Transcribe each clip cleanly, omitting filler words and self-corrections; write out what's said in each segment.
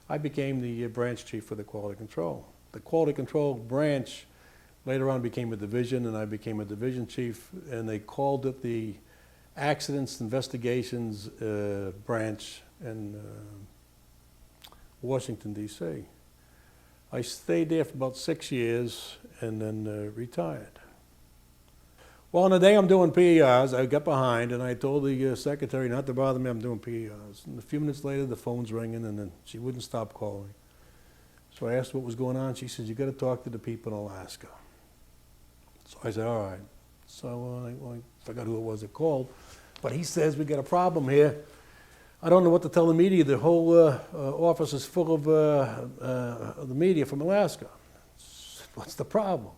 I became the branch chief for the quality control. The quality control branch later on became a division, and I became a division chief, and they called it the Accidents Investigations Branch in Washington, D.C. I stayed there for about 6 years and then retired. Well, on the day I'm doing PERs, I got behind and I told the secretary not to bother me, I'm doing PERs. And a few minutes later, the phone's ringing and then she wouldn't stop calling. So I asked what was going on. She says, you got to talk to the people in Alaska. So I said, all right. So I forgot who it was that called. But he says, we got a problem here. I don't know what to tell the media. The whole office is full of the media from Alaska. What's the problem?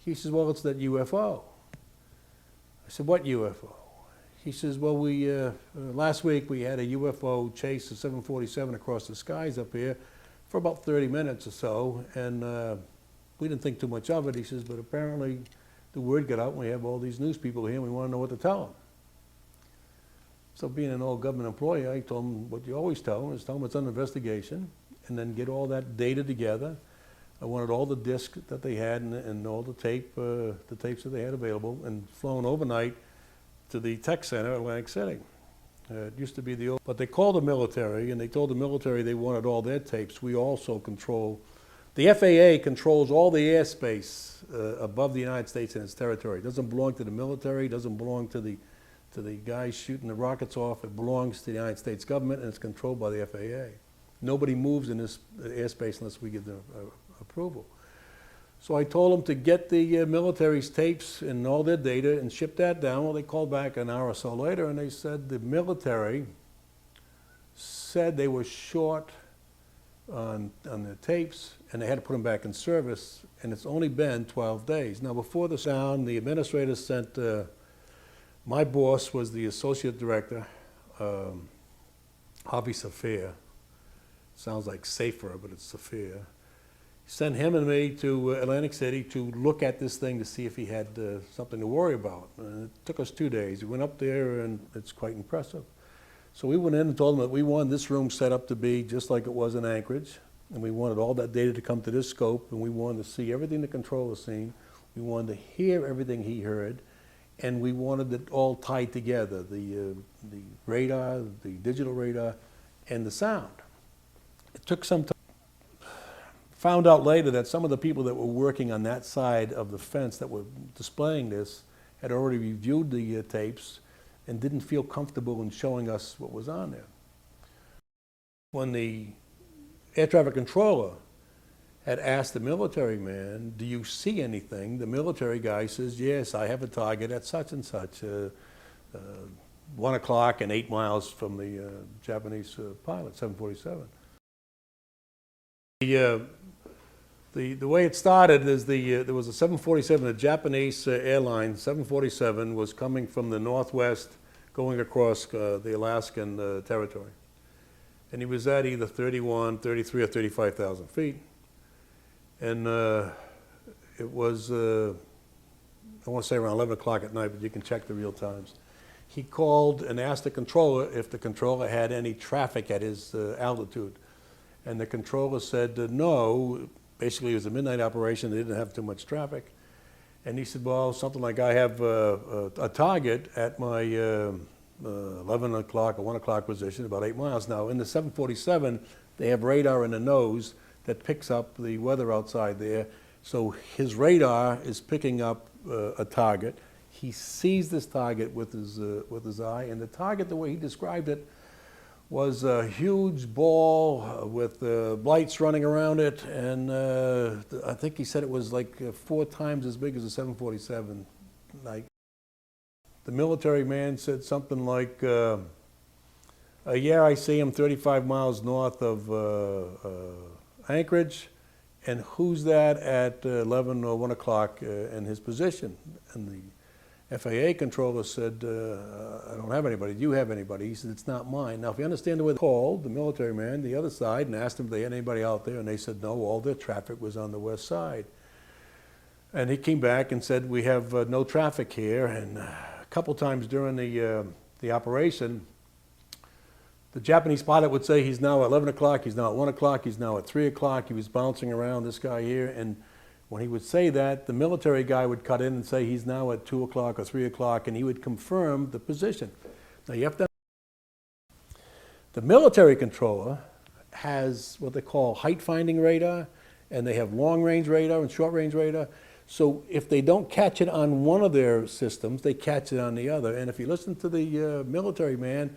He says, well, it's that u.f.o. I said, what u.f.o? He says, well, last week we had a u.f.o chase a 747 across the skies up here for about 30 minutes or so, and we didn't think too much of it. He says, but apparently the word got out and we have all these news people here and we want to know what to tell them. So being an old government employee, I told him what you always tell them, is tell them it's under investigation, and then get all that data together. I wanted all the discs that they had and all the tapes that they had available, and flown overnight to the tech center at Atlantic City. It used to be the old, but they called the military, and they told the military they wanted all their tapes. We also control, the FAA controls all the airspace above the United States and its territory. It doesn't belong to the military, it doesn't belong to the guys shooting the rockets off. It belongs to the United States government, and it's controlled by the FAA. Nobody moves in this airspace unless we give them approval. So I told them to get the military's tapes and all their data and ship that down. Well, they called back an hour or so later, and they said the military said they were short on the tapes, and they had to put them back in service, and it's only been 12 days. Now, before the sound, the administrator sent, my boss was the associate director, Avi Safir. Sounds like safer, but it's Safir. Sent him and me to Atlantic City to look at this thing to see if he had something to worry about. And it took us 2 days. We went up there, and it's quite impressive. So we went in and told them that we wanted this room set up to be just like it was in Anchorage, and we wanted all that data to come to this scope, and we wanted to see everything the controller seen. We wanted to hear everything he heard, and we wanted it all tied together, the radar, the digital radar, and the sound. It took some time. Found out later that some of the people that were working on that side of the fence that were displaying this had already reviewed the tapes and didn't feel comfortable in showing us what was on there. When the air traffic controller had asked the military man, do you see anything? The military guy says, yes, I have a target at such and such, 1 o'clock and 8 miles from the Japanese pilot, 747. The way it started is there was a 747, a Japanese airline, 747, was coming from the northwest, going across the Alaskan territory. And he was at either 31, 33, or 35,000 feet. And it was, I want to say around 11 o'clock at night, but you can check the real times. He called and asked the controller if the controller had any traffic at his altitude. And the controller said no. Basically, it was a midnight operation. They didn't have too much traffic. And he said, well, something like I have a target at my 11 o'clock or 1 o'clock position, about 8 miles. Now, in the 747, they have radar in the nose that picks up the weather outside there. So his radar is picking up a target. He sees this target with his eye, and the target, the way he described it, was a huge ball with lights running around it, and I think he said it was like 4 times as big as a 747. Like, the military man said something like, yeah, I see him 35 miles north of Anchorage, and who's that at 11 or 1 o'clock in his position? And the FAA controller said, I don't have anybody. Do you have anybody? He said, it's not mine. Now, if you understand the way they called, the military man, the other side, and asked them if they had anybody out there, and they said, no, all their traffic was on the west side. And he came back and said, we have no traffic here. And a couple times during the operation, The Japanese pilot would say he's now at 11 o'clock, he's now at 1 o'clock, he's now at 3 o'clock, he was bouncing around, this guy here, and when he would say that, the military guy would cut in and say he's now at 2 o'clock or 3 o'clock, and he would confirm the position. Now you have to, the military controller has what they call height finding radar, and they have long range radar and short range radar. So if they don't catch it on one of their systems, they catch it on the other. And if you listen to the military man,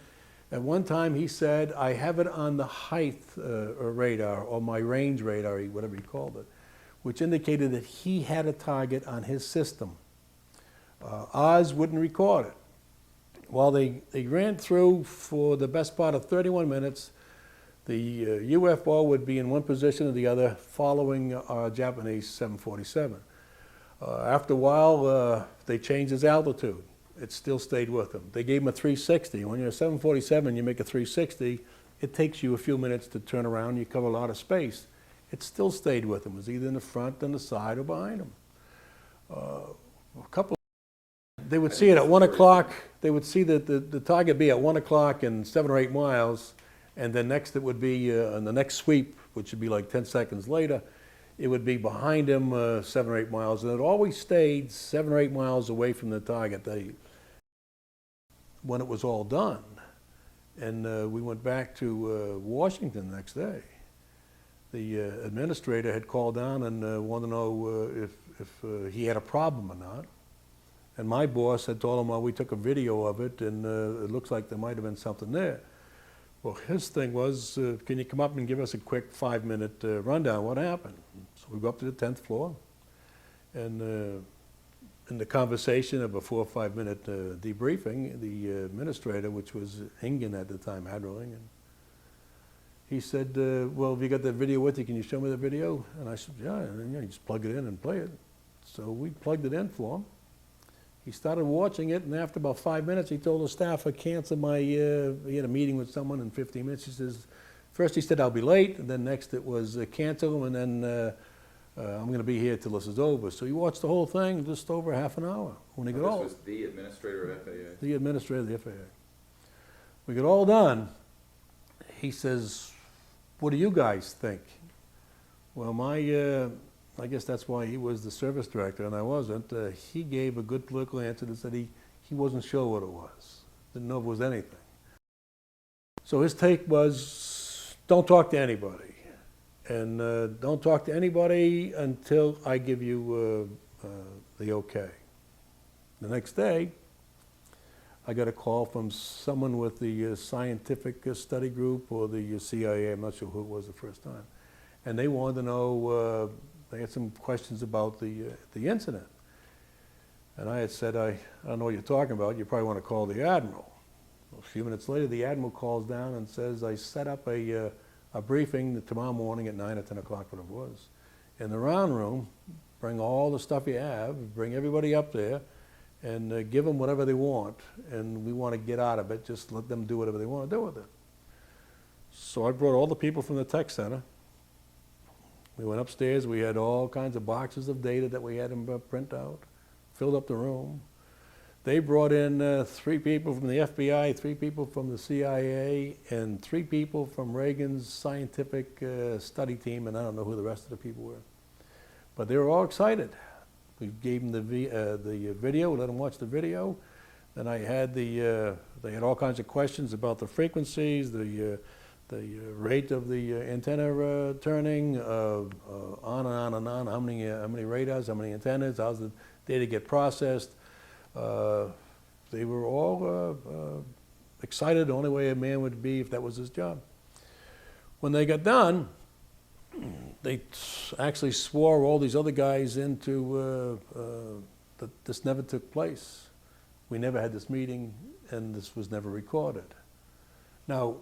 at one time he said, I have it on the height radar, or my range radar, whatever he called it, which indicated that he had a target on his system. Oz wouldn't record it. Well, they ran through for the best part of 31 minutes. The u.f.o would be in one position or the other, following our Japanese 747. After a while, they changed his altitude. It still stayed with him. They gave him a 360. When you're a 747, you make a 360, it takes you a few minutes to turn around, you cover a lot of space. It still stayed with him. It was either in the front, on the side, or behind him. They would see it at 1 o'clock. They would see the target be at 1 o'clock and 7 or 8 miles, and then next it would be on the next sweep, which would be like 10 seconds later, it would be behind him 7 or 8 miles, and it always stayed 7 or 8 miles away from the target when it was all done. And we went back to Washington the next day. The administrator had called down and wanted to know if he had a problem or not. And my boss had told him, well, we took a video of it, and it looks like there might have been something there. Well, his thing was, can you come up and give us a quick 5-minute rundown? What happened? So we go up to the 10th floor, and in the conversation of a 4 or 5 minute debriefing, the administrator, which was Ingen at the time, Admiral Ingen, he said, well, have you got that video with you? Can you show me the video? And I said, yeah, and you just plug it in and play it. So we plugged it in for him. He started watching it, and after about 5 minutes, he told the staff, I canceled my, he had a meeting with someone in 15 minutes. He says, first he said, I'll be late, and then next it was cancel, and then I'm going to be here till this is over. So he watched the whole thing just over half an hour. When he got all, this was the administrator of FAA? The administrator of the FAA. We got all done. He says, what do you guys think? Well, I guess that's why he was the service director and I wasn't. He gave a good political answer that said he wasn't sure what it was. Didn't know if it was anything. So his take was, don't talk to anybody. And don't talk to anybody until I give you the okay. The next day, I got a call from someone with the scientific study group or the CIA, I'm not sure who it was the first time. And they wanted to know, they had some questions about the incident. And I had said, I don't know what you're talking about, you probably want to call the Admiral. Well, a few minutes later, the Admiral calls down and says, I set up a briefing tomorrow morning at 9 or 10 o'clock, what it was. In the round room, bring all the stuff you have, bring everybody up there, and give them whatever they want. And we want to get out of it, just let them do whatever they want to do with it. So I brought all the people from the tech center. We went upstairs, we had all kinds of boxes of data that we had them print out, filled up the room. They brought in 3 people from the FBI, 3 people from the CIA, and 3 people from Reagan's scientific study team, and I don't know who the rest of the people were. But they were all excited. We gave them the video, let them watch the video. Then I had they had all kinds of questions about the frequencies, the rate of the antenna turning, on and on and on. How many radars, how many antennas, how's the data get processed? They were all excited the only way a man would be if that was his job. When they got done, they actually swore all these other guys into that this never took place. We never had this meeting, and this was never recorded. Now,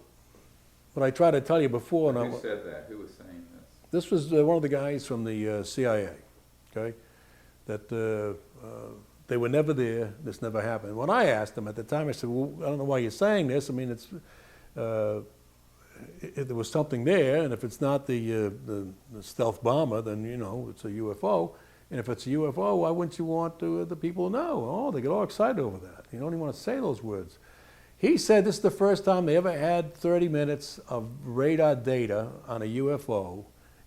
what I tried to tell you before... Who said that? Who was saying this? This was one of the guys from the CIA, okay? That they were never there, this never happened. When I asked them at the time, I said, well, I don't know why you're saying this. I mean, there was something there, and if it's not the stealth bomber, then, you know, it's a u.f.o. And if it's a u.f.o, why wouldn't you want the people to know? Oh, they get all excited over that. You don't even want to say those words. He said this is the first time they ever had 30 minutes of radar data on a UFO,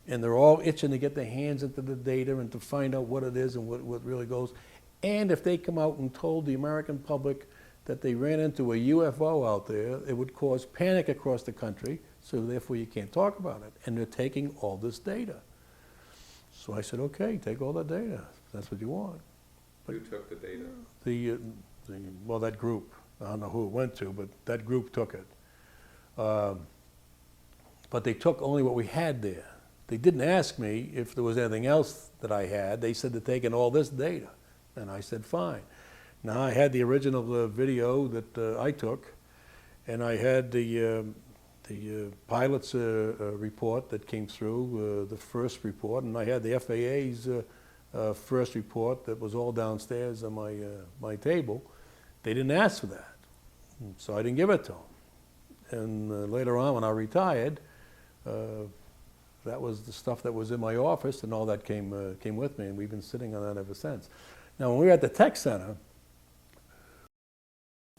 and they're all itching to get their hands into the data and to find out what it is and what really goes. And if they come out and told the American public that they ran into a UFO out there, it would cause panic across the country, so therefore you can't talk about it. And they're taking all this data. So I said, okay, take all that data. That's what you want. Who took the data? Well, that group. I don't know who it went to, but that group took it. But they took only what we had there. They didn't ask me if there was anything else that I had. They said they're taking all this data. And I said, fine. Now, I had the original video that I took, and I had the pilot's report that came through, the first report, and I had the FAA's first report that was all downstairs on my table. They didn't ask for that, so I didn't give it to them. And later on, when I retired, that was the stuff that was in my office, and all that came with me, and we've been sitting on that ever since. Now, when we were at the tech center,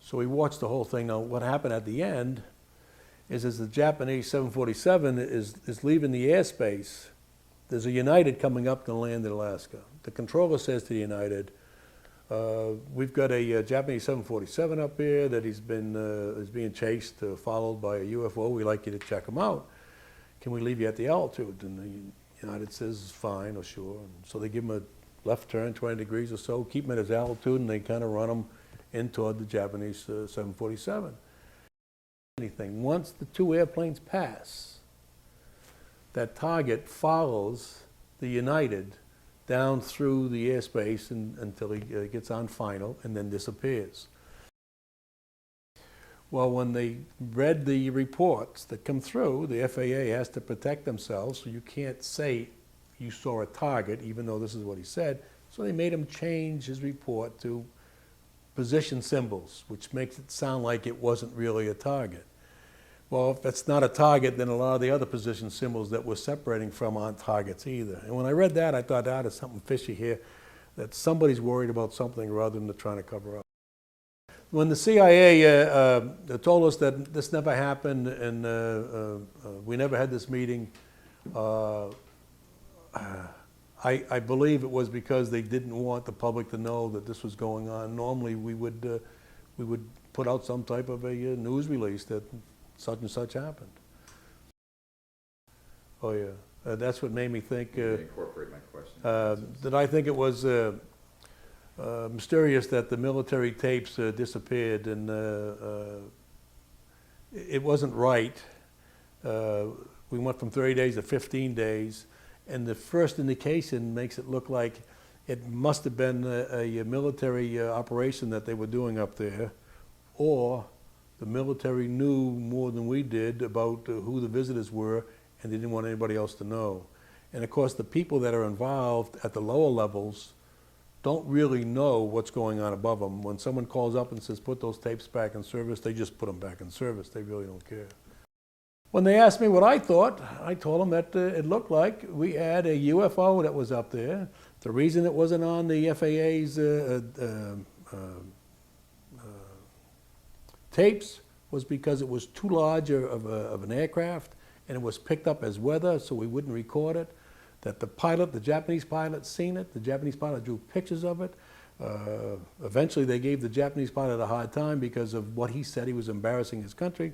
so we watched the whole thing. Now, what happened at the end is as the Japanese 747 is leaving the airspace, there's a United coming up to land in Alaska. The controller says to the United, we've got a Japanese 747 up here that is being chased, followed by a UFO. We'd like you to check them out. Can we leave you at the altitude? And the United says, fine, or sure. And so they give them a left turn, 20 degrees or so, keep them at his altitude, and they kind of run them in toward the Japanese 747. Once the two airplanes pass, that target follows the United down through the airspace until he gets on final and then disappears. Well, when they read the reports that come through, the FAA has to protect themselves, so you can't say you saw a target, even though this is what he said. So they made him change his report to position symbols, which makes it sound like it wasn't really a target. Well, if it's not a target, then a lot of the other position symbols that we're separating from aren't targets either. And when I read that, I thought, there's something fishy here, that somebody's worried about something rather than they're trying to cover up. When the CIA told us that this never happened and we never had this meeting, I believe it was because they didn't want the public to know that this was going on. Normally, we would put out some type of a news release that such and such happened. Oh yeah, that's what made me think. Incorporate my question. That I think it was mysterious that the military tapes disappeared, and it wasn't right. We went from 30 days to 15 days. And the first indication makes it look like it must have been a military operation that they were doing up there, or the military knew more than we did about who the visitors were, and they didn't want anybody else to know. And of course, the people that are involved at the lower levels don't really know what's going on above them. When someone calls up and says, put those tapes back in service, they just put them back in service. They really don't care. When they asked me what I thought, I told them that it looked like we had a UFO that was up there. The reason it wasn't on the FAA's tapes was because it was too large of an aircraft, and it was picked up as weather, so we wouldn't record it. That the pilot, the Japanese pilot, seen it. The Japanese pilot drew pictures of it. Eventually, they gave the Japanese pilot a hard time because of what he said he was embarrassing his country.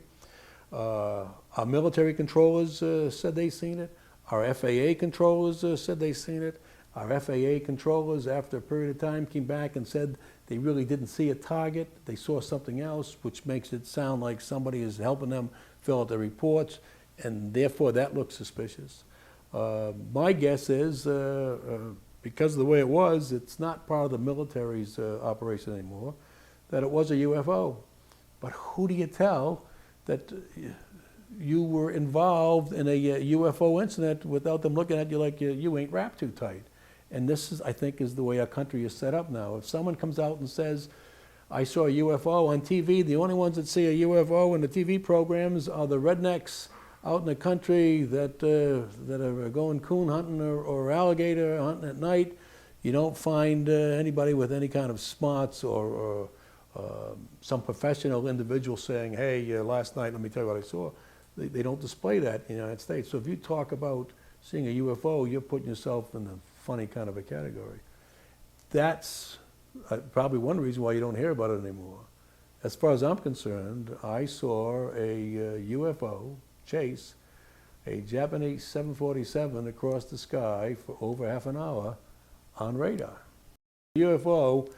Our military controllers said they seen it. Our FAA controllers said they seen it. Our FAA controllers, after a period of time, came back and said they really didn't see a target. They saw something else, which makes it sound like somebody is helping them fill out their reports, and therefore that looks suspicious. My guess is, because of the way it was, it's not part of the military's operation anymore, that it was a UFO. But who do you tell that you were involved in a UFO incident without them looking at you like you ain't wrapped too tight? And this is, I think, is the way our country is set up now. If someone comes out and says, I saw a UFO on TV, the only ones that see a UFO in the TV programs are the rednecks out in the country that are going coon hunting or alligator hunting at night. You don't find anybody with any kind of smarts or some professional individual saying, hey, last night, let me tell you what I saw. They don't display that in the United States. So if you talk about seeing a UFO, you're putting yourself in a funny kind of a category. That's probably one reason why you don't hear about it anymore. As far as I'm concerned, I saw a UFO chase a Japanese 747 across the sky for over half an hour on radar. UFO,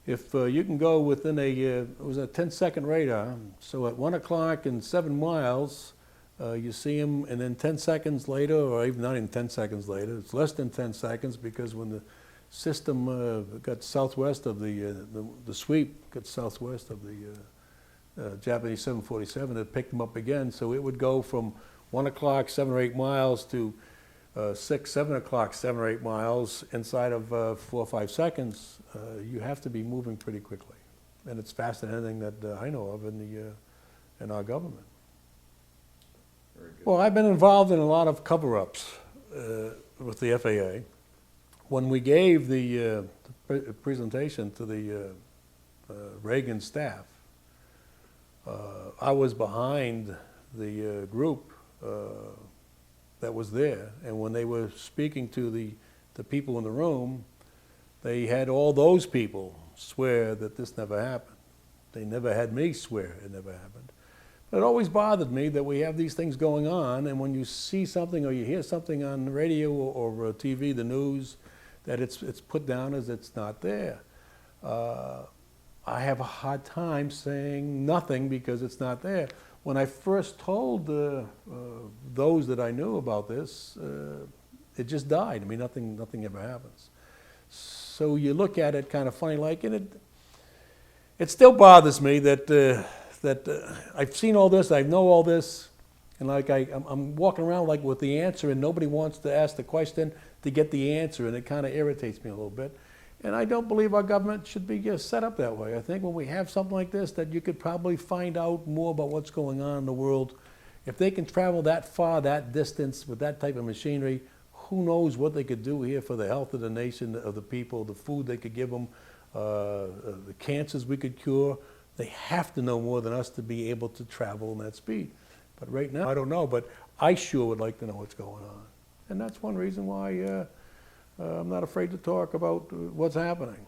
if you can go within it was a 10-second radar, so at 1 o'clock and 7 miles, you see them, and then 10 seconds later, or even not even 10 seconds later, it's less than 10 seconds, because when the system got southwest of the sweep got southwest of the Japanese 747, it picked them up again, so it would go from 1 o'clock, 7 or 8 miles to 6, 7 o'clock, 7 or 8 miles inside of 4 or 5 seconds. You have to be moving pretty quickly, and it's faster than anything that I know of in our government. Very good. Well, I've been involved in a lot of cover-ups with the FAA. When we gave the presentation to the Reagan staff, I was behind the group that was there, and when they were speaking to the people in the room, they had all those people swear that this never happened. They never had me swear it never happened. But it always bothered me that we have these things going on, and when you see something or you hear something on the radio or TV, the news, that it's put down as it's not there. I have a hard time saying nothing because it's not there. When I first told those that I knew about this, it just died. I mean, nothing ever happens. So you look at it kind of funny, like, and it still bothers me that I've seen all this, I know all this, and like I'm walking around like with the answer, and nobody wants to ask the question to get the answer, and it kind of irritates me a little bit. And I don't believe our government should be set up that way. I think when we have something like this, that you could probably find out more about what's going on in the world. If they can travel that far, that distance, with that type of machinery, who knows what they could do here for the health of the nation, of the people, the food they could give them, the cancers we could cure. They have to know more than us to be able to travel in that speed. But right now, I don't know, but I sure would like to know what's going on. And that's one reason why I'm not afraid to talk about what's happening.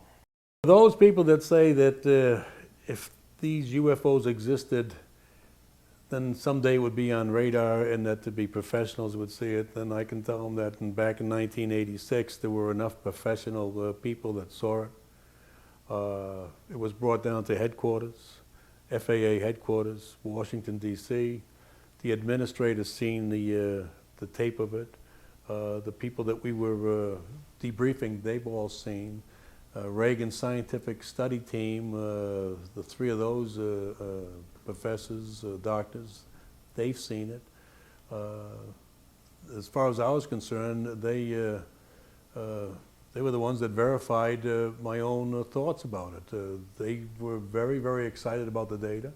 Those people that say that if these UFOs existed, then someday it would be on radar, and that to be professionals would see it, then I can tell them that back in 1986 there were enough professional people that saw it. It was brought down to headquarters, FAA headquarters, Washington, D.C. The administrators seen the tape of it. The people that we were debriefing, they've all seen. Reagan Scientific Study Team, the 3 of those professors, doctors, they've seen it. As far as I was concerned, they were the ones that verified my own thoughts about it. They were very, very excited about the data.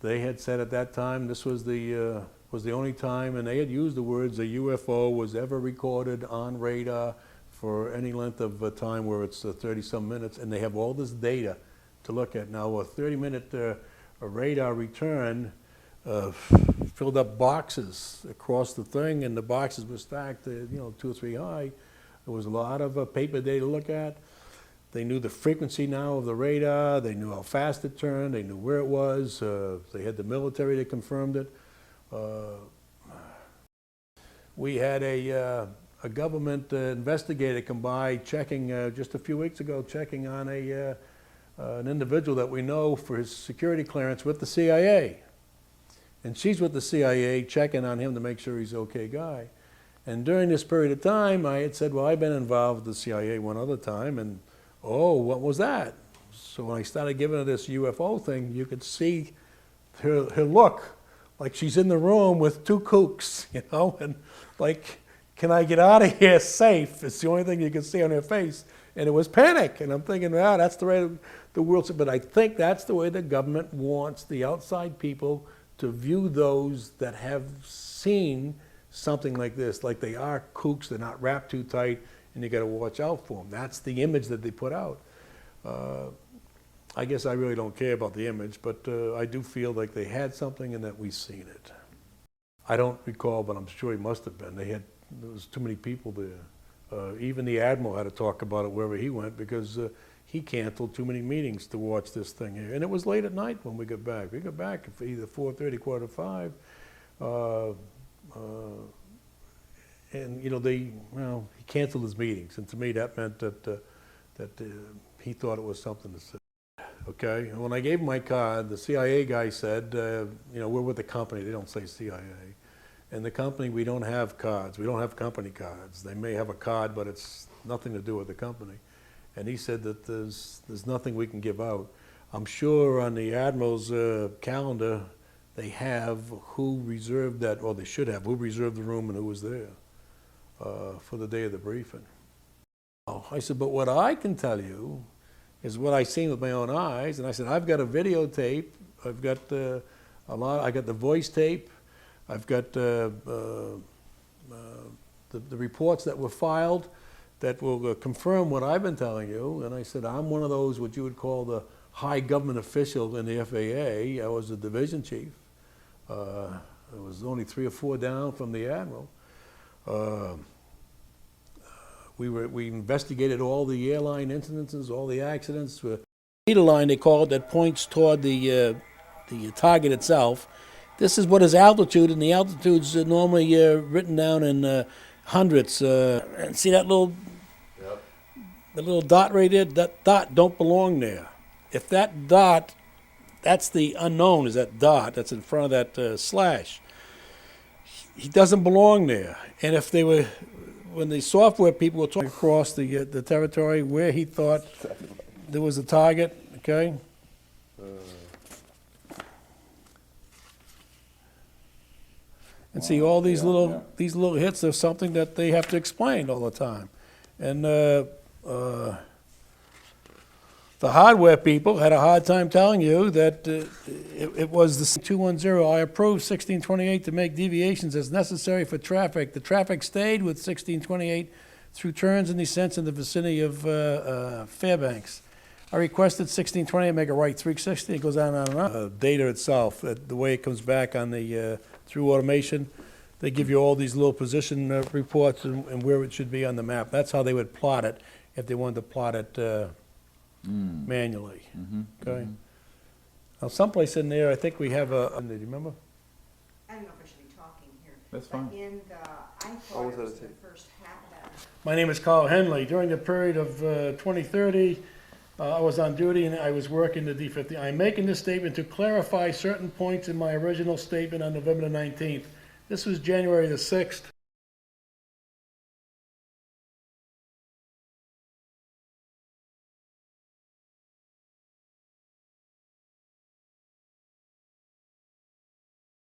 They had said at that time this was the only time, and they had used the words, a UFO was ever recorded on radar for any length of time where it's 30-some minutes, and they have all this data to look at. Now, a 30-minute radar return filled up boxes across the thing, and the boxes were stacked 2 or 3 high. There was a lot of paper data to look at. They knew the frequency now of the radar. They knew how fast it turned. They knew where it was. They had the military that confirmed it. We had a government investigator come by checking just a few weeks ago, checking on an individual that we know for his security clearance with the CIA. And she's with the CIA checking on him to make sure he's an okay guy. And during this period of time, I had said, well, I've been involved with the CIA one other time, and oh, what was that? So when I started giving her this UFO thing, you could see her look, like she's in the room with 2 kooks, and like, can I get out of here safe? It's the only thing you could see on her face. And it was panic. And I'm thinking, well, that's the way the world's, but I think that's the way the government wants the outside people to view those that have seen something like this, like they are kooks, they're not wrapped too tight, and you got to watch out for them. That's the image that they put out. I guess I really don't care about the image, but I do feel like they had something and that we've seen it. I don't recall, but I'm sure he must have been. There was too many people there. Even the Admiral had to talk about it wherever he went because he canceled too many meetings to watch this thing here. And it was late at night when we got back. We got back at either 4:30, 4:45. And you know, he canceled his meetings, and to me that meant that he thought it was something to say. Okay, and when I gave him my card, the CIA guy said, you know, we're with the company. They don't say CIA, and the company, we don't have cards. We don't have company cards. They may have a card, but it's nothing to do with the company. And he said that there's nothing we can give out. I'm sure on the Admiral's calendar they have who reserved that, or they should have, who reserved the room and who was there for the day of the briefing. I said, but what I can tell you is what I seen with my own eyes. And I said, I've got a videotape. I've got I got the voice tape. I've got the reports that were filed that will confirm what I've been telling you. And I said, I'm one of those, what you would call the high government official in the FAA. I was the division chief. It was only 3 or 4 down from the Admiral. We investigated all the airline incidences, all the accidents. Leader line, they call it, that points toward the target itself. This is what is altitude, and the altitude's normally written down in hundredths. And see that little, the little dot right there? That dot don't belong there. If that dot, that's the unknown, is that dot that's in front of that slash. He doesn't belong there. And if they were, when the software people were talking across the territory where he thought there was a target, okay? And see all these these little hits are something that they have to explain all the time. And the hardware people had a hard time telling you that it was the 210. I approved 1628 to make deviations as necessary for traffic. The traffic stayed with 1628 through turns and descents in the vicinity of Fairbanks. I requested 1628 make a right 360. It goes on and on. Data itself, the way it comes back on the through automation, they give you all these little position reports and where it should be on the map. That's how they would plot it if they wanted to plot it manually. Okay. Now, someplace in there, I think we have a. Do you remember? I don't know if I should be talking here. That's fine. But in the, I thought it was the first half of that. My name is Callahan. During the period of 2030, I was on duty and I was working the D-50. I'm making this statement to clarify certain points in my original statement on November the 19th. This was January the 6th.